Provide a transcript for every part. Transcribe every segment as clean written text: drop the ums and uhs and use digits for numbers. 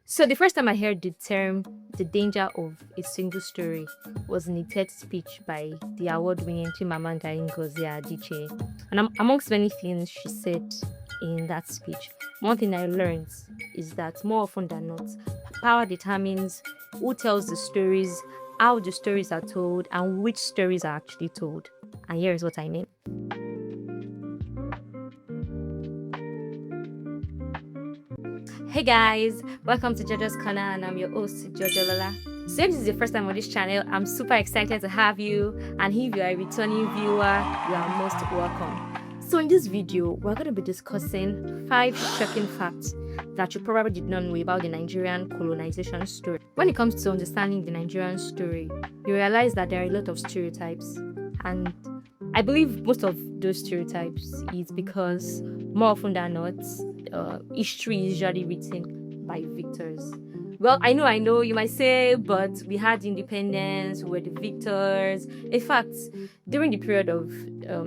So the first time I heard the term "the danger of a single story" was in a TED speech by the award-winning Chimamanda Ngozi Adichie. And amongst many things she said in that speech, one thing I learned is that more often than not, power determines who tells the stories, how the stories are told, and which stories are actually told. And here is what I mean. Hey guys, welcome to Jojo's Corner, and I'm your host Jojo Lola. So if this is your first time on this channel, I'm super excited to have you, and if you are a returning viewer, you are most welcome. So in this video, we're going to be discussing 5 shocking facts that you probably did not know about the Nigerian colonization story. When it comes to understanding the Nigerian story, you realize that there are a lot of stereotypes, and I believe most of those stereotypes is because more often than not, history is usually written by victors. Well, I know, you might say, but we had independence, we were the victors. In fact, during the period of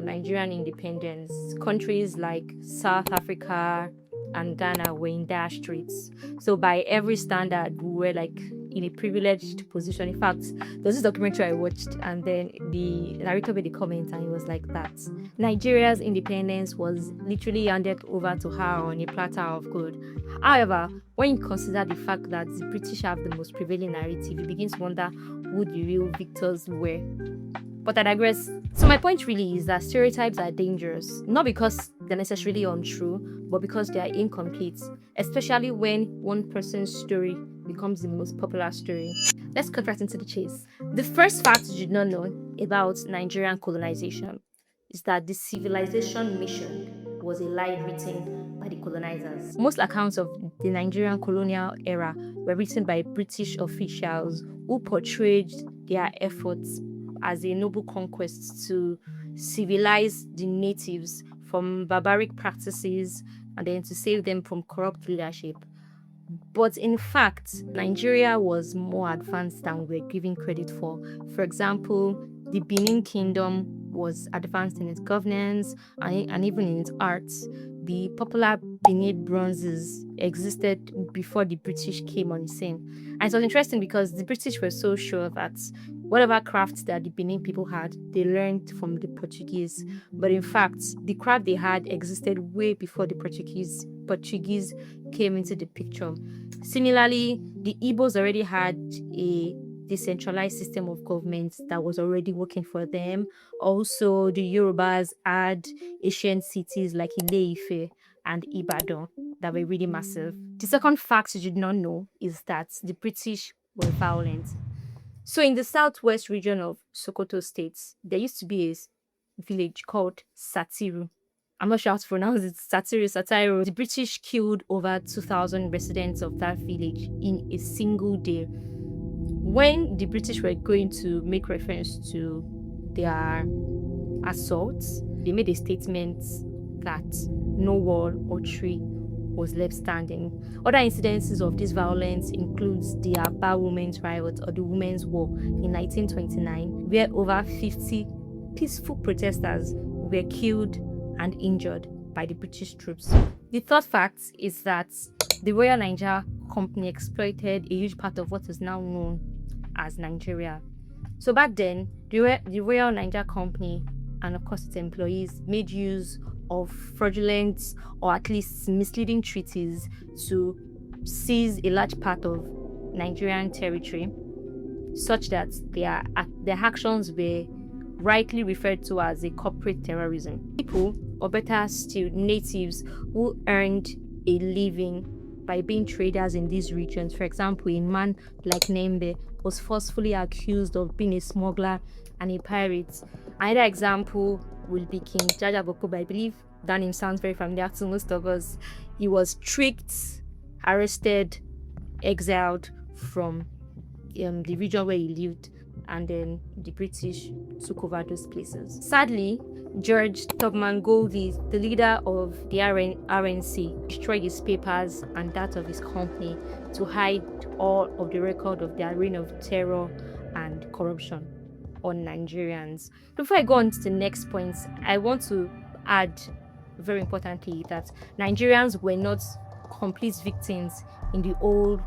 Nigerian independence, countries like South Africa and Ghana were in dire straits. So by every standard, we were like in a privileged position. In fact, there's this documentary I watched, and then the narrator made a comment, and it was like that Nigeria's independence was literally handed over to her on a platter of gold. However, when you consider the fact that the British have the most prevailing narrative, you begin to wonder who the real victors were. But I digress. So my point really is that stereotypes are dangerous, not because they're necessarily untrue, but because they are incomplete, especially when one person's story becomes the most popular story. Let's cut right into the chase. The first fact you did not know about Nigerian colonization is that the civilization mission was a lie written by the colonizers. Most accounts of the Nigerian colonial era were written by British officials who portrayed their efforts as a noble conquest to civilize the natives from barbaric practices and then to save them from corrupt leadership. But in fact, Nigeria was more advanced than we're giving credit for. For example, the Benin Kingdom was advanced in its governance and even in its arts. The popular Benin bronzes existed before the British came on the scene. And it was interesting because the British were so sure that whatever crafts that the Benin people had, they learned from the Portuguese. But in fact, the craft they had existed way before the Portuguese came into the picture. Similarly, the Igbos already had a decentralized system of government that was already working for them. Also, the Yorubas had ancient cities like Ile-Ife and Ibadan that were really massive. The second fact you did not know is that the British were violent. So in the southwest region of Sokoto State, there used to be a village called Satiru. I'm not sure how to pronounce it, Satiru. The British killed over 2,000 residents of that village in a single day. When the British were going to make reference to their assaults, they made a statement that no wall or tree was left standing. Other incidences of this violence includes the Aba Women's Riot or the Women's War in 1929, where over 50 peaceful protesters were killed and injured by the British troops. The third fact is that the Royal Niger Company exploited a huge part of what is now known as Nigeria. So back then, the Royal Niger Company and of course its employees made use of fraudulent or at least misleading treaties to seize a large part of Nigerian territory, such that their actions were rightly referred to as a corporate terrorism. People, or better still, natives who earned a living by being traders in these regions. For example, a man like Nembe was forcefully accused of being a smuggler and a pirate. Another example will be King Jaja Bokoba. I believe that name sounds very familiar to most of us. He was tricked, arrested, exiled from the region where he lived, and then the British took over those places. Sadly, George Tubman Goldie, the leader of the RNC, destroyed his papers and that of his company to hide all of the record of their reign of terror and corruption on Nigerians. Before I go on to the next point, I want to add very importantly that Nigerians were not complete victims in the old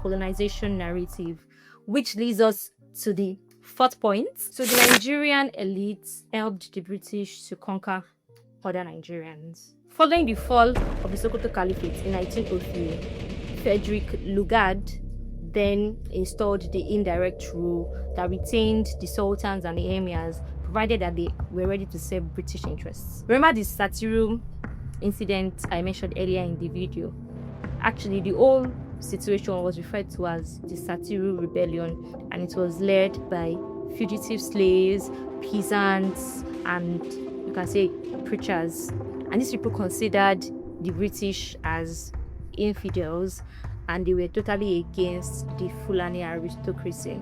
colonization narrative, which leads us to the fourth point. So the Nigerian elites helped the British to conquer other Nigerians. Following the fall of the Sokoto Caliphate in 1903, Frederick Lugard then installed the indirect rule that retained the sultans and the emirs, provided that they were ready to serve British interests. Remember the Satiru incident I mentioned earlier in the video? Actually, the whole situation was referred to as the Satiru Rebellion, and it was led by fugitive slaves, peasants, and you can say preachers. And these people considered the British as infidels, and they were totally against the Fulani aristocracy.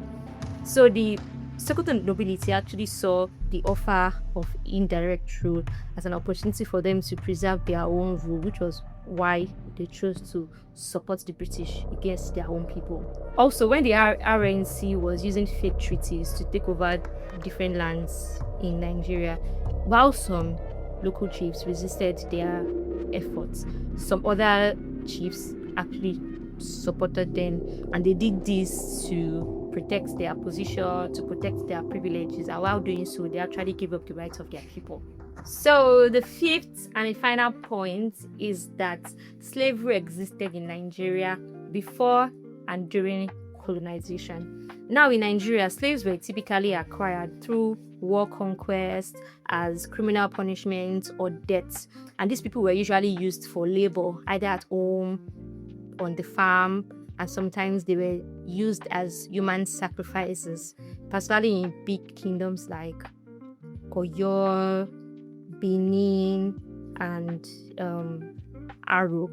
So the Sokoto nobility actually saw the offer of indirect rule as an opportunity for them to preserve their own rule, which was why they chose to support the British against their own people. Also, when the RNC was using fake treaties to take over different lands in Nigeria, while some local chiefs resisted their efforts, some other chiefs actually supported them, and they did this to protect their position, to protect their privileges, and while doing so, they actually gave up the rights of their people. So the fifth and final point is that slavery existed in Nigeria before and during colonization. Now in Nigeria, slaves were typically acquired through war conquest, as criminal punishment or death, and these people were usually used for labor, either at home, on the farm, and sometimes they were used as human sacrifices, particularly in big kingdoms like Oyo, Benin, and Aro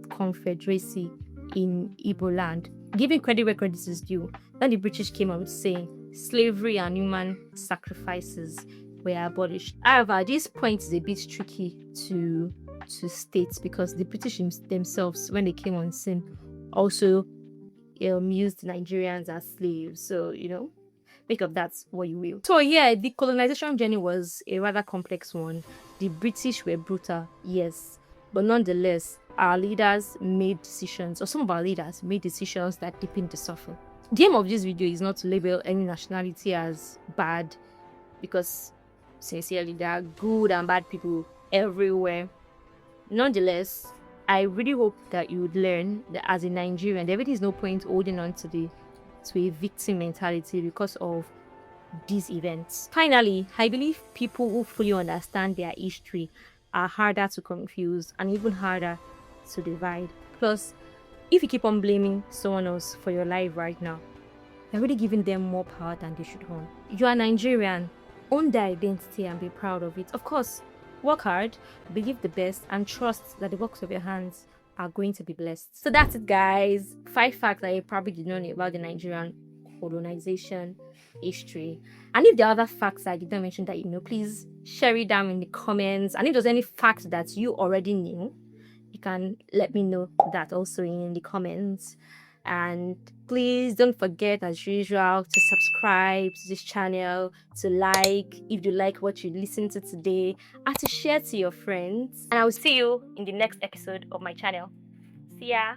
Confederacy in Igbo land. Giving credit where credit is due, when the British came out saying slavery and human sacrifices were abolished. However, this point is a bit tricky to state, because the British themselves, when they came on scene, also used Nigerians as slaves. So, make of that what you will. So yeah, the colonization journey was a rather complex one. The British were brutal, yes, but nonetheless, our leaders made decisions, or some of our leaders made decisions that deepened the suffering. The aim of this video is not to label any nationality as bad, because sincerely, there are good and bad people everywhere. Nonetheless, I really hope that you would learn that as a Nigerian, there really is no point holding on to a victim mentality because of these events. Finally, I believe people who fully understand their history are harder to confuse and even harder to divide. Plus, if you keep on blaming someone else for your life right now, you're really giving them more power than they should own. You are Nigerian. Own their identity and be proud of it. Of course, work hard, believe the best, and trust that the works of your hands are going to be blessed. So that's it, guys. 5 facts that you probably did not know about the Nigerian colonization history. And if there are other facts I did not mention that you know, please share it down in the comments. And if there's any fact that you already knew, you can let me know that also in the comments. And please don't forget, as usual, to subscribe to this channel, to like if you like what you listened to today, and to share to your friends. And I will see you in the next episode of my channel. See ya.